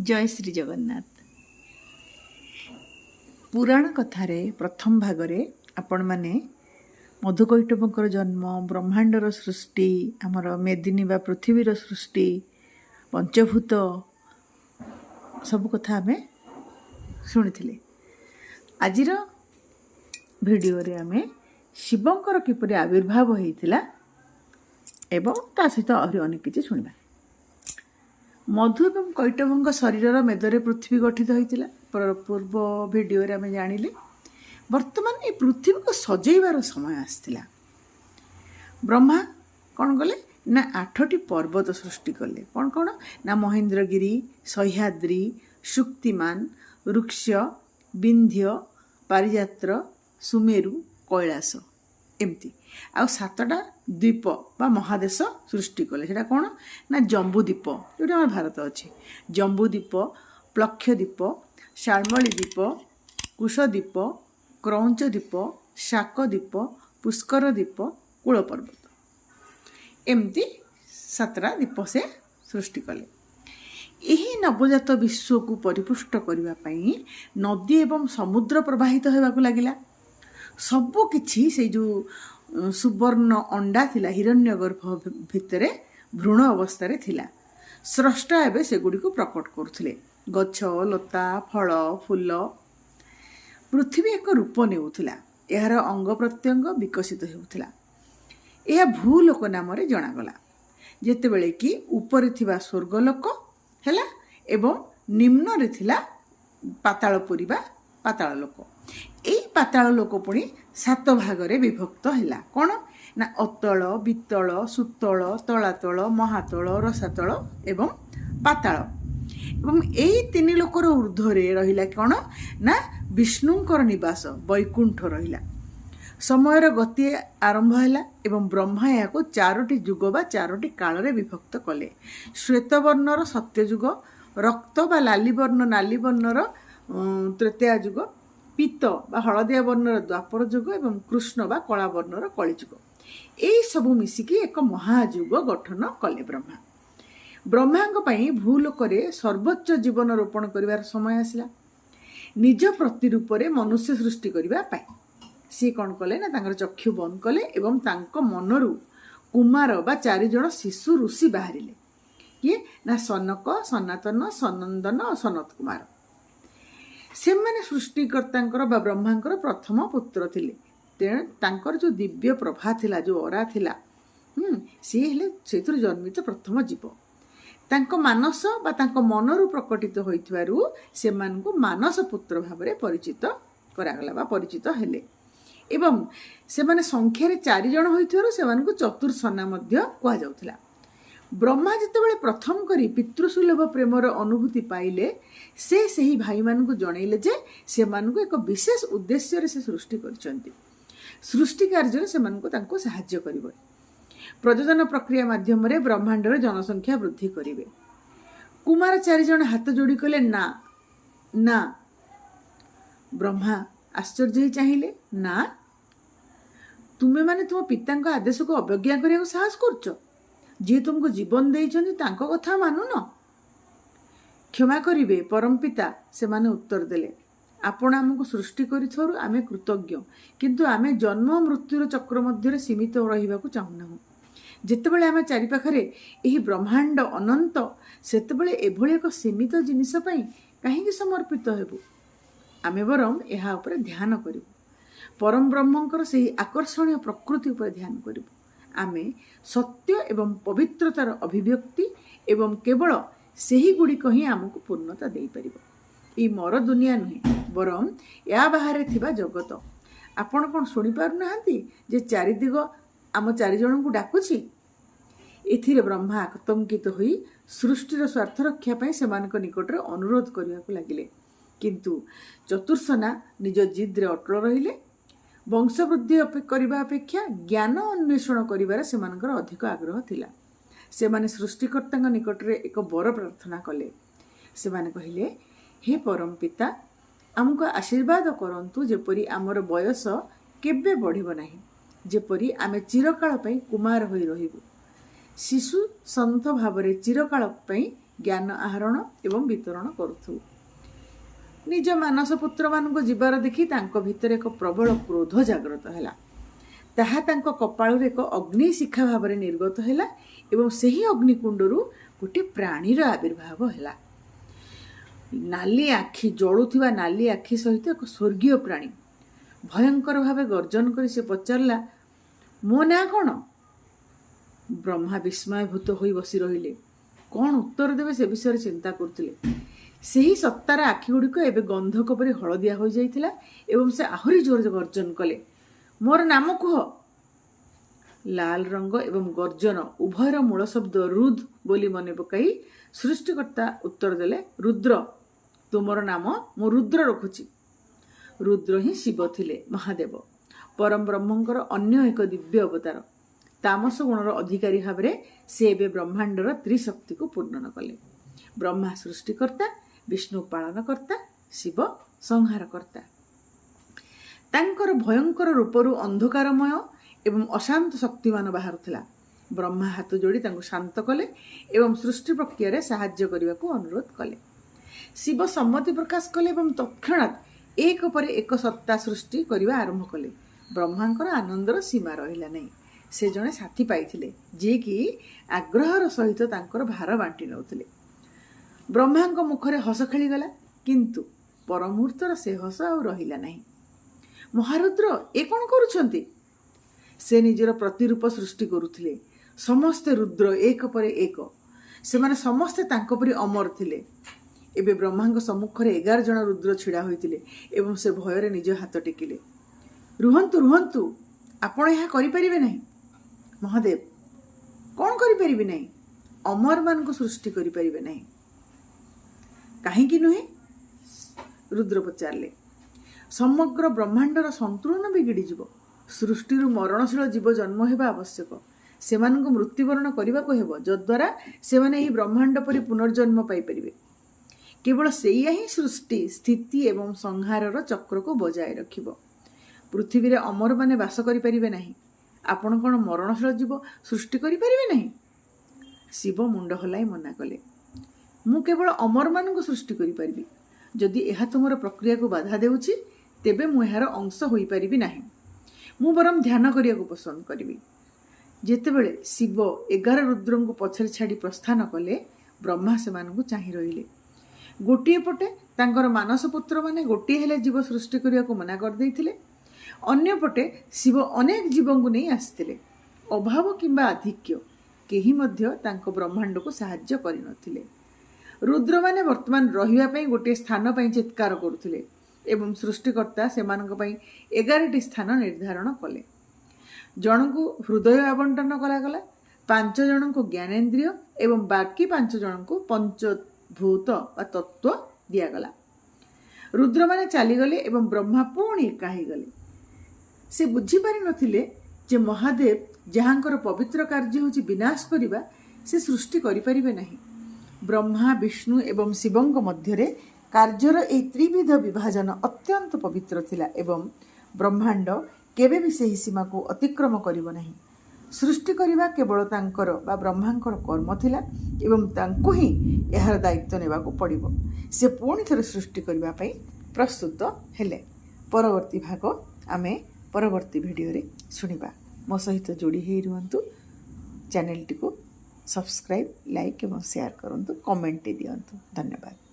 जय श्री जगन्नाथ। पुराण कथारे प्रथम भागरे आपण माने मधुकैटभंकर जन्म, ब्रह्मांडर सृष्टि, आमर मेदिनी बा पृथ्वीर सृष्टि, पंचभूत सब कथा आमे शुणिथिले। आजिर भिडियो रे आमे शिवंकर किपरि आविर्भाव होइतिला एवं ता सहित आहुरी अनेक किछि शुणिबा। मधु एवं कैटभंग शरीर मेदरे पृथ्वी गठित होइतिला। पूर्व भिडियो रे आमे जानिले। वर्तमान ये पृथ्वी को सजैबार समय आसतिला। ब्रह्मा कौन कले ना 8टी पर्वत सृष्टि कले। कौन कौन ना महेंद्रगिरी, सह्याद्री, शुक्तिमान, वृक्ष, विंध्य, पारिजात्र, सुमेरु, कैलास एमती आ 7टा द्वीप बा महादेश सृष्टि कले। सेटा कौन ना जम्बूद्वीप जोटा आम भारत अच्छी, जम्बूद्वीप, प्लक्षद्वीप, शालमली द्वीप, कुशद्वीप, क्रौंच द्वीप, शाकद्वीप, पुष्कर द्वीप, कूल पर्वत एमती 7टा द्वीप से सृष्टि कले। यही नवजात विश्व को परिपुष्ट करने नदी एवं समुद्र प्रवाहित होगाक लगिला। सबु किछि से जो सुवर्ण अंडा थिला हिरण्यगर्भ भितरे भ्रूण अवस्था रे थिला। स्रष्टा एबे सेगुडी को प्रकट करथिले। गछ, लता, फल, फूल, पृथ्वी एक रूप नेउथिला। एहार अंग प्रत्यंग विकसित हेउथिला। यह भूलोक नाम रे जणागला। जेतेबेले कि ऊपर थिबा स्वर्गलोक हैला एवं निम्न रे थिला पातालपुरी बा पाताल लोक। एई पाताल लोक पुणी 7 भागरे विभक्त हैला। कौन ना अतल, वितल, सुतल, तलातल, महातल, रसातल एवं पाताल। एवं एई 3 लोकर ऊर्ध्वरे रहिला कौन ना विष्णुंकर निवास वैकुंठ रहिला। समयर गति आरंभ हैला एवं ब्रह्मा याको 4टी जुग बा 4टी काल रे विभक्त कले। श्वेत वर्णर सत्य जुग, रक्त बा लाली वर्ण नाली वर्णर तृतीय जुग, पीत बा हलदिया वर्णर द्वापर जुग एवं कृष्ण बा कला वर्णर कलिजुग। एई सब मिसिकी एक महाजुग गठन कले ब्रह्मा। ब्रह्मांग पई भूलोकरे सर्वोच्च जीवन रोपण करिवार समय आसिला। निज प्रतिरूप रे मनुष्य सृष्टि करिवा पई सी कौन कले ना तांकर चक्षु बंद कले एवं तांको मनरु कुमार बा 4 जण शिशु ऋषि बाहरिले। किए ना सनक, सनातन, सनंदन और सनत कुमार। से माने सृष्टिकर्तांकर बा ब्रह्मांकर प्रथम पुत्र थिले। तेणु तांकर जो दिव्य प्रभा थिला, जो ओरा थिला, सी हेले सेतुर जन्मित प्रथम जीव। तांको मानस बा तांको मनरु प्रकटित होइथवारु से मानकु मानस पुत्र भाबरे परिचित करागला बा परिचित हेले। एवं से माने संख्या रे 4 जण होइथवारु से मानकु चतुर्सना मध्य कुआ जाउथिला। ब्रह्मा जितेबाला प्रथम करी पितृसुलभ प्रेमर अनुभूति पाइले से सही भाई मानकु जणैले जे से मानकु एक विशेष उद्देश्य रे से सृष्टि करछन्ती। सृष्टि कार्य से मानकु तांको सहाय्य करिवे। प्रजनन प्रक्रिया माध्यम रे ब्रह्मांडर जनसंख्या वृद्धि करिवे। कुमार 4 जण हाथ जोड़ी कले ना ना। ब्रह्मा आश्चर्य चाहिए ना, तुमे माने तुम पिता आदेश को अवज्ञा करिया साहस करछ? जी तुमको जीवन देइछन्ति तांको कथा मानु न? क्षमा करिवे परम पिता से माने उत्तर देले। आपण आमको सृष्टि करिथोरु आमे कृतज्ञ, किंतु आमे जन्म मृत्युर चक्र मध्य सीमित रहिबाकु चाहुना। जेतेबेले आमे चारि पाखरे एही ब्रह्मांड अनंत, सेतेबेले एभଳି एक सीमित जिनिस पई काहेकि समर्पित हेबु? आमे बरम एहा ऊपर ध्यान करिबु। परम ब्रह्मंकर सेही आकर्षणीय प्रकृति ऊपर ध्यान करिबु। आमे सत्य एवं पवित्रतार अभिव्यक्ति एवं केवल सेही गुड़िक ही आमको पूर्णता दे पारिबो। ई मर दुनिया नुहे बरम या बाहर थिबा जगत। आपण कोन सुनि पारु नाहंती जे 4 दिग आम 4 जण को डाकुछि? एथिरे ब्रह्मा आतंकित होई सृष्टिर स्वार्थ रक्षा पई सेमानक निकटरे अनुरोध करियाकु लागिले। किंतु चतुर्सना निज जिद्रे अटल रहिले। वंशवृद्धि करने अपेक्षा ज्ञान अन्वेषण करिवार सेमानकर अधिक आग्रह थिला। सेमाने सृष्टिकर्ता निकटरे एक वर प्रार्थना कले। सेमाने कहिले, हे परम पिता, आमको आशीर्वाद करंतु जेपरि आमर बयस केबे बढ़िबो नाही, जेपरि आमे चिरकाल पई कुमार होई रहिबु। शिशु संत भावरे चिरकाल पई ଜ୍ଞାନ ଆହରଣ ଏବଂ ବିତରଣ କରୁଥିବୁ। ନିଜ ମାନସ ପୁତ୍ରମାନଙ୍କୁ ଯିବାର ଦେଖି ତାଙ୍କ ଭିତରେ ଏକ ପ୍ରବଳ କ୍ରୋଧ ଜାଗ୍ରତ ହେଲା। ତାହା ତାଙ୍କ କପାଳରୁ ଏକ ଅଗ୍ନି ଶିଖା ଭାବରେ ନିର୍ଗତ ହେଲା ଏବଂ ସେହି ଅଗ୍ନିକୁଣ୍ଡରୁ ଗୋଟିଏ ପ୍ରାଣୀର ଆବିର୍ଭାବ ହେଲା। ନାଲି ଆଖି, ଜଳୁଥିବା ନାଲି ଆଖି ସହିତ ଏକ ସ୍ୱର୍ଗୀୟ ପ୍ରାଣୀ। ଭୟଙ୍କର ଭାବେ ଗର୍ଜନ କରି ସେ ପଚାରିଲା, ମୋ ନାଁ କ'ଣ? ବ୍ରହ୍ମା ବିସ୍ମୟଭୂତ ହୋଇ ବସି ରହିଲେ। କ'ଣ ଉତ୍ତର ଦେବେ ସେ ବିଷୟରେ ଚିନ୍ତା କରୁଥିଲେ। ସେହି ସତ୍ତାର ଆଖି ଗୁଡ଼ିକ ଏବେ ଗନ୍ଧକ ପରି ହଳଦିଆ ହୋଇଯାଇଥିଲା ଏବଂ ସେ ଆହୁରି ଜୋରରେ ଗର୍ଜନ କଲେ, ମୋର ନାମ କୁହ। ଲାଲ ରଙ୍ଗ ଏବଂ ଗର୍ଜନ ଉଭୟର ମୂଳ ଶବ୍ଦ ରୁଦ୍ର ବୋଲି ମନେ ପକାଇ ସୃଷ୍ଟିକର୍ତ୍ତା ଉତ୍ତର ଦେଲେ, ରୁଦ୍ର। ତୁମର ନାମ ମୁଁ ରୁଦ୍ର ରଖୁଛି। ରୁଦ୍ର ହିଁ ଶିବ ଥିଲେ, ମହାଦେବ, ପରମ ବ୍ରହ୍ମଙ୍କର ଅନ୍ୟ ଏକ ଦିବ୍ୟ ଅବତାର। ତାମସ ଗୁଣର ଅଧିକାରୀ ଭାବରେ ସେ ଏବେ ବ୍ରହ୍ମାଣ୍ଡର ତ୍ରିଶକ୍ତିକୁ ପୂର୍ଣ୍ଣନ କଲେ। ବ୍ରହ୍ମା ସୃଷ୍ଟିକର୍ତ୍ତା, ବିଷ୍ଣୁ ପାଳନକର୍ତ୍ତା, ଶିବ ସଂହାରକର୍ତ୍ତା। ତାଙ୍କର ଭୟଙ୍କର ରୂପରୁ ଅନ୍ଧକାରମୟ ଏବଂ ଅଶାନ୍ତ ଶକ୍ତିମାନ ବାହାରୁଥିଲା। ବ୍ରହ୍ମା ହାତ ଯୋଡ଼ି ତାଙ୍କୁ ଶାନ୍ତ କଲେ ଏବଂ ସୃଷ୍ଟି ପ୍ରକ୍ରିୟାରେ ସାହାଯ୍ୟ କରିବାକୁ ଅନୁରୋଧ କଲେ। ଶିବ ସମ୍ମତି ପ୍ରକାଶ କଲେ ଏବଂ ତତ୍କ୍ଷଣାତ୍ ଏକ ପରେ ଏକ ସତ୍ତା ସୃଷ୍ଟି କରିବା ଆରମ୍ଭ କଲେ। ବ୍ରହ୍ମାଙ୍କର ଆନନ୍ଦର ସୀମା ରହିଲା ନାହିଁ। ସେ ଜଣେ ସାଥୀ ପାଇଥିଲେ, ଯିଏକି ଆଗ୍ରହର ସହିତ ତାଙ୍କର ଭାର ବାଣ୍ଟି ନେଉଥିଲେ। ବ୍ରହ୍ମାଙ୍କ ମୁଖରେ ହସ ଖେଳିଗଲା, କିନ୍ତୁ ପର ମୁହୂର୍ତ୍ତର ସେ ହସ ଆଉ ରହିଲା ନାହିଁ। ମହାରୁଦ୍ର, ଏ କ'ଣ କରୁଛନ୍ତି? ସେ ନିଜର ପ୍ରତିରୂପ ସୃଷ୍ଟି କରୁଥିଲେ। ସମସ୍ତେ ରୁଦ୍ର, ଏକ ପରେ ଏକ। ସେମାନେ ସମସ୍ତେ ତାଙ୍କ ପରି ଅମର ଥିଲେ। ଏବେ ବ୍ରହ୍ମାଙ୍କ ସମ୍ମୁଖରେ 11 ଜଣ ରୁଦ୍ର ଛିଡ଼ା ହୋଇଥିଲେ ଏବଂ ସେ ଭୟରେ ନିଜ ହାତ ଟେକିଲେ। ରୁହନ୍ତୁ, ରୁହନ୍ତୁ, ଆପଣ ଏହା କରିପାରିବେ ନାହିଁ। ମହାଦେବ, କ'ଣ କରିପାରିବେ ନାହିଁ? ଅମରମାନଙ୍କୁ ସୃଷ୍ଟି କରିପାରିବେ ନାହିଁ। କାହିଁକି ନୁହେଁ? ରୁଦ୍ର ପଚାରିଲେ। ସମଗ୍ର ବ୍ରହ୍ମାଣ୍ଡର ସନ୍ତୁଳନ ବିଗିଡ଼ିଯିବ। ସୃଷ୍ଟିରୁ ମରଣଶୀଳ ଜୀବ ଜନ୍ମ ହେବା ଆବଶ୍ୟକ। ସେମାନଙ୍କୁ ମୃତ୍ୟୁବରଣ କରିବାକୁ ହେବ, ଯଦ୍ୱାରା ସେମାନେ ଏହି ବ୍ରହ୍ମାଣ୍ଡ ପରି ପୁନର୍ଜନ୍ମ ପାଇପାରିବେ। କେବଳ ସେଇଆ ହିଁ ସୃଷ୍ଟି, ସ୍ଥିତି ଏବଂ ସଂହାରର ଚକ୍ରକୁ ବଜାୟ ରଖିବ। ପୃଥିବୀରେ ଅମରମାନେ ବାସ କରିପାରିବେ ନାହିଁ। ଆପଣ କ'ଣ ମରଣଶୀଳ ଜୀବ ସୃଷ୍ଟି କରିପାରିବେ ନାହିଁ? ଶିବ ମୁଣ୍ଡ ହଲାଇ ମନା କଲେ। ମୁଁ କେବଳ ଅମରମାନଙ୍କୁ ସୃଷ୍ଟି କରିପାରିବି। ଯଦି ଏହା ତୁମର ପ୍ରକ୍ରିୟାକୁ ବାଧା ଦେଉଛି, ତେବେ ମୁଁ ଏହାର ଅଂଶ ହୋଇପାରିବି ନାହିଁ। ମୁଁ ବରଂ ଧ୍ୟାନ କରିବାକୁ ପସନ୍ଦ କରିବି। ଯେତେବେଳେ ଶିବ 11 ରୁଦ୍ରଙ୍କୁ ପଛରେ ଛାଡ଼ି ପ୍ରସ୍ଥାନ କଲେ, ବ୍ରହ୍ମା ସେମାନଙ୍କୁ ଚାହିଁ ରହିଲେ। ଗୋଟିଏ ପଟେ ତାଙ୍କର ମାନସ ପୁତ୍ରମାନେ ଗୋଟିଏ ହେଲେ ଜୀବ ସୃଷ୍ଟି କରିବାକୁ ମନା କରିଦେଇଥିଲେ। ଅନ୍ୟପଟେ ଶିବ ଅନେକ ଜୀବଙ୍କୁ ନେଇ ଆସିଥିଲେ। ଅଭାବ କିମ୍ବା ଆଧିକ୍ୟ କେହି ମଧ୍ୟ ତାଙ୍କ ବ୍ରହ୍ମାଣ୍ଡକୁ ସାହାଯ୍ୟ କରିନଥିଲେ। ରୁଦ୍ରମାନେ ବର୍ତ୍ତମାନ ରହିବା ପାଇଁ ଗୋଟିଏ ସ୍ଥାନ ପାଇଁ ଚିତ୍କାର କରୁଥିଲେ ଏବଂ ସୃଷ୍ଟିକର୍ତ୍ତା ସେମାନଙ୍କ ପାଇଁ 11ଟି ସ୍ଥାନ ନିର୍ଦ୍ଧାରଣ କଲେ। ଜଣଙ୍କୁ ହୃଦୟ ଆବଣ୍ଟନ କରାଗଲା, 5 ଜଣଙ୍କୁ ଜ୍ଞାନେନ୍ଦ୍ରିୟ ଏବଂ ବାକି 5 ଜଣଙ୍କୁ ପଞ୍ଚଭୂତ ବା ତତ୍ତ୍ୱ ଦିଆଗଲା। ରୁଦ୍ରମାନେ ଚାଲିଗଲେ ଏବଂ ବ୍ରହ୍ମା ପୁଣି ଏକା ହେଇଗଲେ। ସେ ବୁଝିପାରିନଥିଲେ ଯେ ମହାଦେବ, ଯାହାଙ୍କର ପବିତ୍ର କାର୍ଯ୍ୟ ହେଉଛି ବିନାଶ କରିବା, ସେ ସୃଷ୍ଟି କରିପାରିବେ ନାହିଁ। ବ୍ରହ୍ମା, ବିଷ୍ଣୁ ଏବଂ ଶିବଙ୍କ ମଧ୍ୟରେ କାର୍ଯ୍ୟର ଏହି ତ୍ରିବିଧ ବିଭାଜନ ଅତ୍ୟନ୍ତ ପବିତ୍ର ଥିଲା ଏବଂ ବ୍ରହ୍ମାଣ୍ଡ କେବେ ବି ସେହି ସୀମାକୁ ଅତିକ୍ରମ କରିବ ନାହିଁ। ସୃଷ୍ଟି କରିବା କେବଳ ତାଙ୍କର ବା ବ୍ରହ୍ମାଙ୍କର କର୍ମ ଥିଲା ଏବଂ ତାଙ୍କୁ ହିଁ ଏହାର ଦାୟିତ୍ୱ ନେବାକୁ ପଡ଼ିବ। ସେ ପୁଣି ଥରେ ସୃଷ୍ଟି କରିବା ପାଇଁ ପ୍ରସ୍ତୁତ ହେଲେ। ପରବର୍ତ୍ତୀ ଭାଗ ଆମେ ପରବର୍ତ୍ତୀ ଭିଡ଼ିଓରେ ଶୁଣିବା। ମୋ ସହିତ ଯୋଡ଼ି ହୋଇ ରୁହନ୍ତୁ। ଚ୍ୟାନେଲଟିକୁ ସବସ୍କ୍ରାଇବ୍, ଲାଇକ୍ ଏବଂ ସେୟାର କରନ୍ତୁ, କମେଣ୍ଟ ଦିଅନ୍ତୁ। ଧନ୍ୟବାଦ।